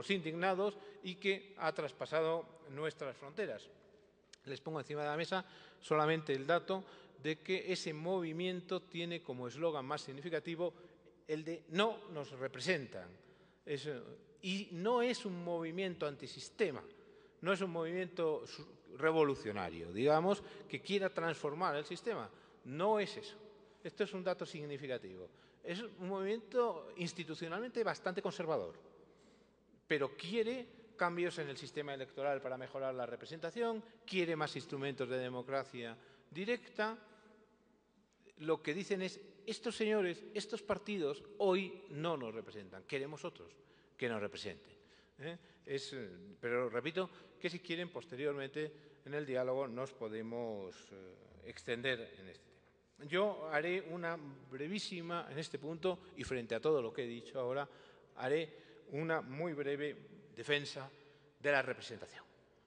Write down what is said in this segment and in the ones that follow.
los indignados y que ha traspasado nuestras fronteras. Les pongo encima de la mesa solamente el dato de que ese movimiento tiene como eslogan más significativo el de "no nos representan". Y no es un movimiento antisistema, no es un movimiento revolucionario, digamos, que quiera transformar el sistema. No es eso. Esto es un dato significativo. Es un movimiento institucionalmente bastante conservador, pero quiere cambios en el sistema electoral para mejorar la representación, quiere más instrumentos de democracia directa. Lo que dicen es, estos señores, estos partidos, hoy no nos representan, queremos otros que nos representen. Pero repito que si quieren, posteriormente, en el diálogo nos podemos extender en este tema. Yo haré una brevísima, en este punto, y frente a todo lo que he dicho ahora, haré una muy breve defensa de la representación.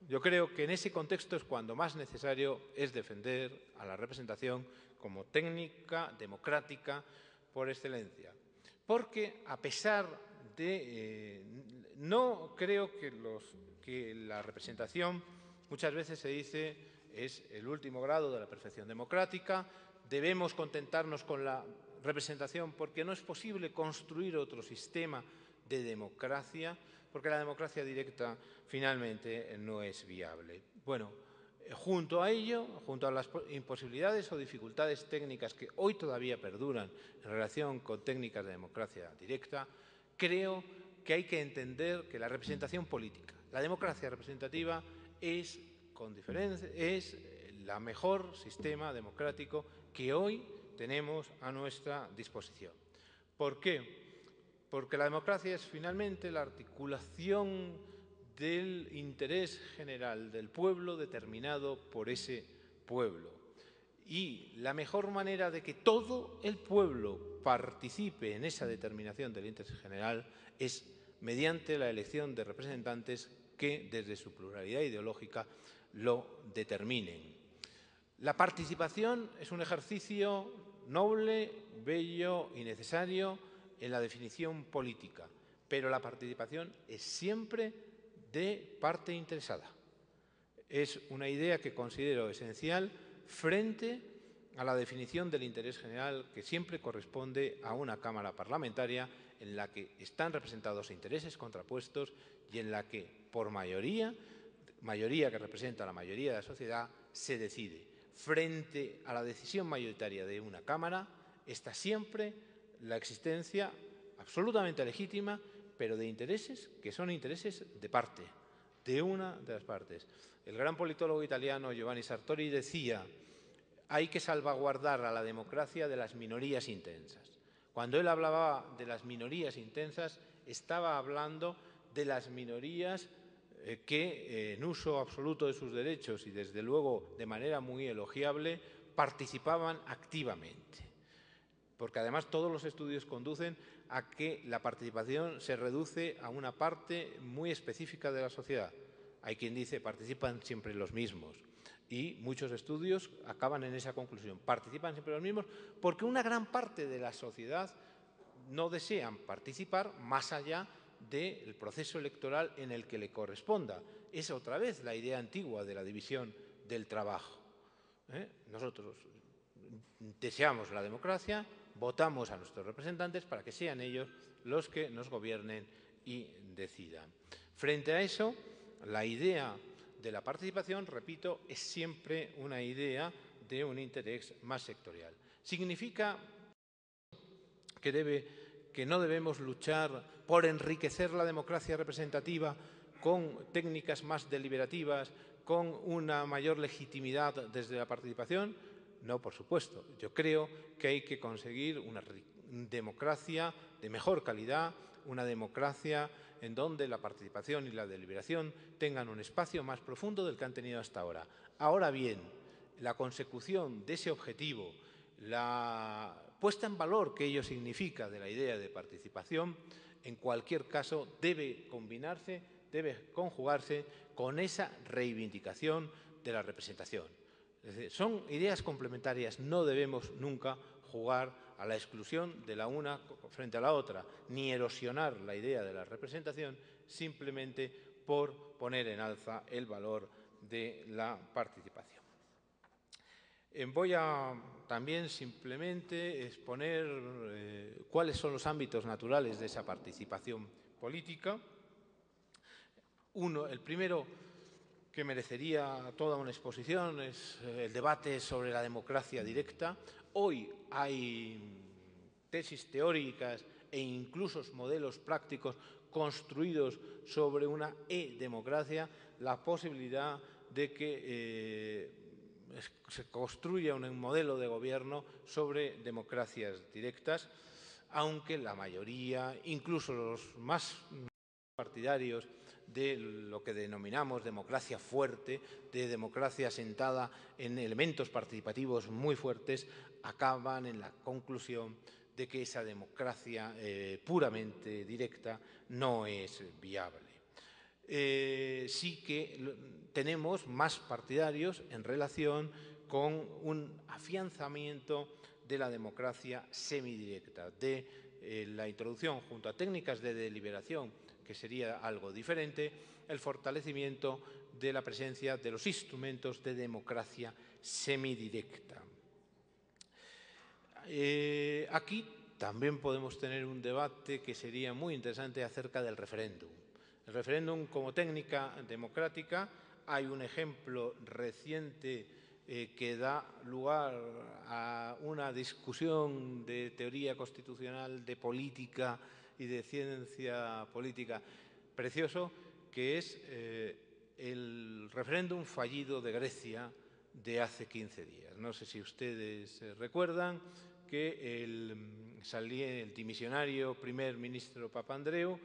Yo creo que en ese contexto es cuando más necesario es defender a la representación como técnica democrática por excelencia. Porque a pesar de... no creo que la representación, muchas veces se dice, es el último grado de la perfección democrática. Debemos contentarnos con la representación porque no es posible construir otro sistema de democracia, porque la democracia directa finalmente no es viable. Bueno, junto a ello, junto a las imposibilidades o dificultades técnicas que hoy todavía perduran en relación con técnicas de democracia directa, creo que hay que entender que la representación política, la democracia representativa es, con diferencia, es el mejor sistema democrático que hoy tenemos a nuestra disposición. ¿Por qué? Porque la democracia es finalmente la articulación del interés general del pueblo determinado por ese pueblo. Y la mejor manera de que todo el pueblo participe en esa determinación del interés general es mediante la elección de representantes que, desde su pluralidad ideológica, lo determinen. La participación es un ejercicio noble, bello y necesario en la definición política, pero la participación es siempre de parte interesada. Es una idea que considero esencial frente a la definición del interés general que siempre corresponde a una Cámara parlamentaria en la que están representados intereses contrapuestos y en la que, por mayoría que representa a la mayoría de la sociedad, se decide. Frente a la decisión mayoritaria de una Cámara está siempre la existencia absolutamente legítima, pero de intereses que son intereses de parte, de una de las partes. El gran politólogo italiano Giovanni Sartori decía: hay que salvaguardar a la democracia de las minorías intensas. Cuando él hablaba de las minorías intensas, estaba hablando de las minorías que, en uso absoluto de sus derechos y, desde luego, de manera muy elogiable, participaban activamente. Porque, además, todos los estudios conducen a que la participación se reduce a una parte muy específica de la sociedad. Hay quien dice participan siempre los mismos. Y muchos estudios acaban en esa conclusión. Participan siempre los mismos porque una gran parte de la sociedad no desean participar más allá del proceso electoral en el que le corresponda. Es otra vez la idea antigua de la división del trabajo. Nosotros deseamos la democracia, votamos a nuestros representantes para que sean ellos los que nos gobiernen y decidan. Frente a eso, la idea de la participación, repito, es siempre una idea de un interés más sectorial. Significa que no debemos luchar por enriquecer la democracia representativa con técnicas más deliberativas, con una mayor legitimidad desde la participación. No, por supuesto. Yo creo que hay que conseguir una democracia de mejor calidad, una democracia en donde la participación y la deliberación tengan un espacio más profundo del que han tenido hasta ahora. Ahora bien, la consecución de ese objetivo, la puesta en valor que ello significa de la idea de participación, en cualquier caso debe combinarse, debe conjugarse con esa reivindicación de la representación. Es decir, son ideas complementarias, no debemos nunca jugar a la exclusión de la una frente a la otra, ni erosionar la idea de la representación, simplemente por poner en alza el valor de la participación. Voy a también simplemente exponer cuáles son los ámbitos naturales de esa participación política. El primero, que merecería toda una exposición, es el debate sobre la democracia directa. Hoy hay tesis teóricas e incluso modelos prácticos construidos sobre una e-democracia, la posibilidad de que se construya un modelo de gobierno sobre democracias directas, aunque la mayoría, incluso los más partidarios de lo que denominamos democracia fuerte, de democracia asentada en elementos participativos muy fuertes, acaban en la conclusión de que esa democracia puramente directa no es viable. Sí que tenemos más partidarios en relación con un afianzamiento de la democracia semidirecta, de la introducción junto a técnicas de deliberación, que sería algo diferente, el fortalecimiento de la presencia de los instrumentos de democracia semidirecta. Aquí también podemos tener un debate que sería muy interesante acerca del referéndum. El referéndum como técnica democrática, hay un ejemplo reciente que da lugar a una discusión de teoría constitucional, de política y de ciencia política precioso, que es el referéndum fallido de Grecia de hace 15 días. No sé si ustedes recuerdan que el dimisionario primer ministro Papandreou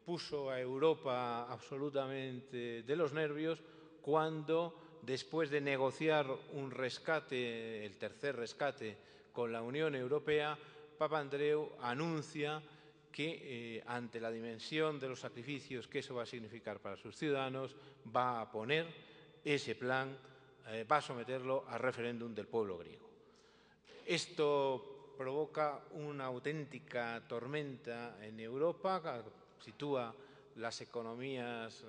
puso a Europa absolutamente de los nervios cuando, después de negociar un rescate, el tercer rescate con la Unión Europea, Papandreou anuncia que ante la dimensión de los sacrificios que eso va a significar para sus ciudadanos, va a poner ese plan, va a someterlo al referéndum del pueblo griego. Esto provoca una auténtica tormenta en Europa, sitúa las economías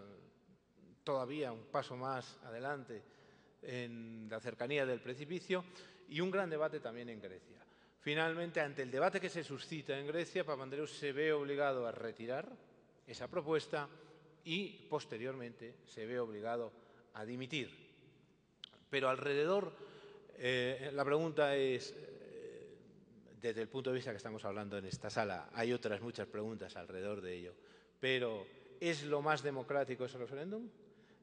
todavía un paso más adelante en la cercanía del precipicio y un gran debate también en Grecia. Finalmente, ante el debate que se suscita en Grecia, Papandreou se ve obligado a retirar esa propuesta y, posteriormente, se ve obligado a dimitir. Pero alrededor, la pregunta es, desde el punto de vista que estamos hablando en esta sala, hay otras muchas preguntas alrededor de ello, pero ¿es lo más democrático ese referéndum?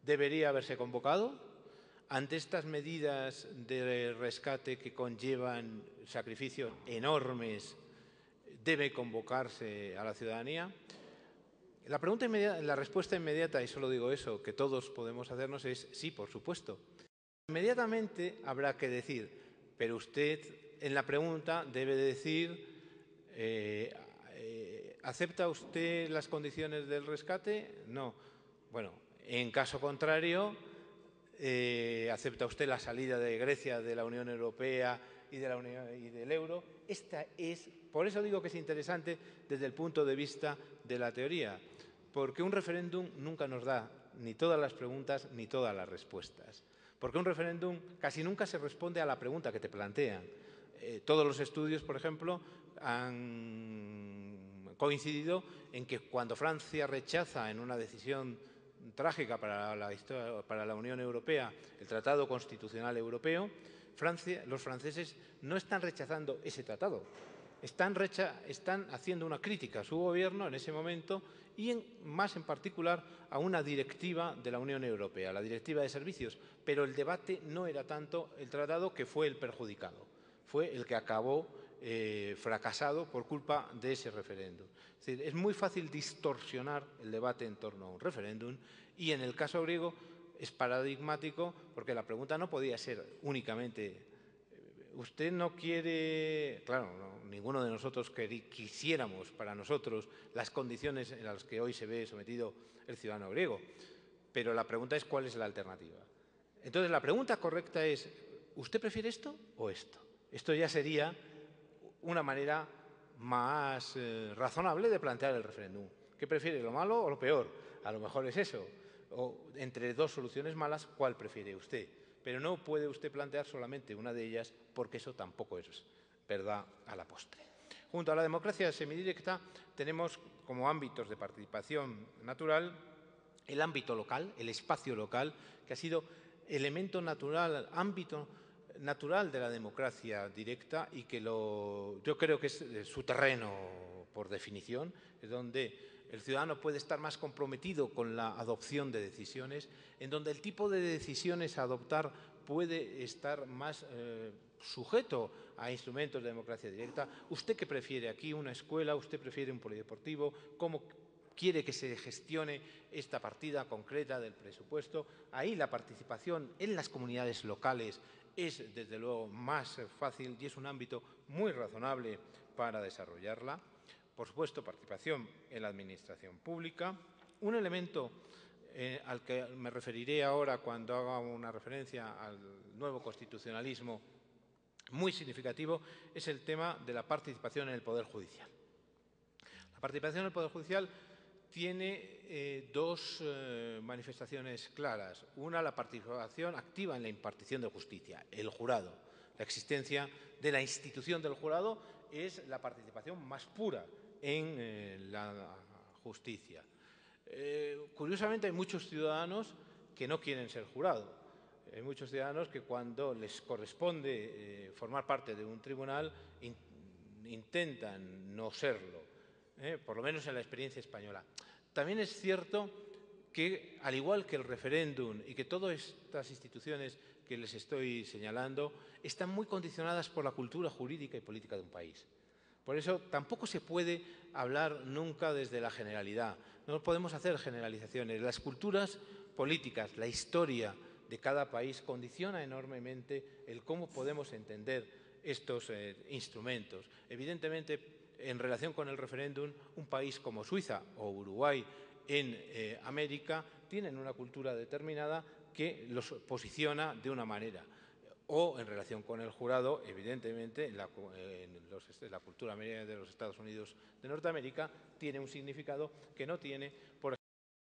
¿Debería haberse convocado? Ante estas medidas de rescate que conllevan sacrificios enormes, ¿debe convocarse a la ciudadanía? La respuesta inmediata, y solo digo eso, que todos podemos hacernos es sí, por supuesto. Inmediatamente habrá que decir, pero usted en la pregunta debe decir, ¿acepta usted las condiciones del rescate? No. Bueno, en caso contrario, ¿acepta usted la salida de Grecia de la Unión Europea y del euro? Por eso digo que es interesante desde el punto de vista de la teoría, porque un referéndum nunca nos da ni todas las preguntas ni todas las respuestas. Porque un referéndum casi nunca se responde a la pregunta que te plantean. Todos los estudios, por ejemplo, han coincidido en que cuando Francia rechaza en una decisión trágica para la Unión Europea el Tratado Constitucional Europeo, los franceses no están rechazando ese tratado, están haciendo una crítica a su gobierno en ese momento y más en particular a una directiva de la Unión Europea, la Directiva de Servicios, pero el debate no era tanto el tratado que fue el perjudicado, fue el que acabó fracasado por culpa de ese referéndum. Es decir, es muy fácil distorsionar el debate en torno a un referéndum y en el caso griego es paradigmático porque la pregunta no podía ser únicamente usted no quiere, claro, no, ninguno de nosotros quisiéramos para nosotros las condiciones en las que hoy se ve sometido el ciudadano griego, pero la pregunta es ¿cuál es la alternativa? Entonces la pregunta correcta es ¿usted prefiere esto o esto? Esto ya sería una manera más razonable de plantear el referéndum. ¿Qué prefiere, lo malo o lo peor? A lo mejor es eso. O entre dos soluciones malas, ¿cuál prefiere usted? Pero no puede usted plantear solamente una de ellas, porque eso tampoco es verdad a la postre. Junto a la democracia semidirecta tenemos como ámbitos de participación natural el ámbito local, el espacio local, que ha sido elemento natural, ámbito natural de la democracia directa y que yo creo que es su terreno por definición, es donde el ciudadano puede estar más comprometido con la adopción de decisiones, en donde el tipo de decisiones a adoptar puede estar más sujeto a instrumentos de democracia directa. ¿Usted qué prefiere aquí? ¿Una escuela? ¿Usted prefiere un polideportivo? ¿Cómo quiere que se gestione esta partida concreta del presupuesto? Ahí la participación en las comunidades locales es, desde luego, más fácil y es un ámbito muy razonable para desarrollarla. Por supuesto, participación en la administración pública. Un elemento al que me referiré ahora cuando haga una referencia al nuevo constitucionalismo muy significativo es el tema de la participación en el Poder Judicial. La participación en el Poder Judicial tiene dos manifestaciones claras. Una, la participación activa en la impartición de justicia, el jurado. La existencia de la institución del jurado es la participación más pura en la justicia. Curiosamente, hay muchos ciudadanos que no quieren ser jurados. Hay muchos ciudadanos que cuando les corresponde formar parte de un tribunal intentan no serlo, por lo menos en la experiencia española. También es cierto que, al igual que el referéndum y que todas estas instituciones que les estoy señalando, están muy condicionadas por la cultura jurídica y política de un país. Por eso tampoco se puede hablar nunca desde la generalidad. No podemos hacer generalizaciones. Las culturas políticas, la historia de cada país condiciona enormemente el cómo podemos entender estos instrumentos. Evidentemente, en relación con el referéndum, un país como Suiza o Uruguay en América tienen una cultura determinada que los posiciona de una manera. O en relación con el jurado, evidentemente, la cultura de los Estados Unidos de Norteamérica tiene un significado que no tiene, por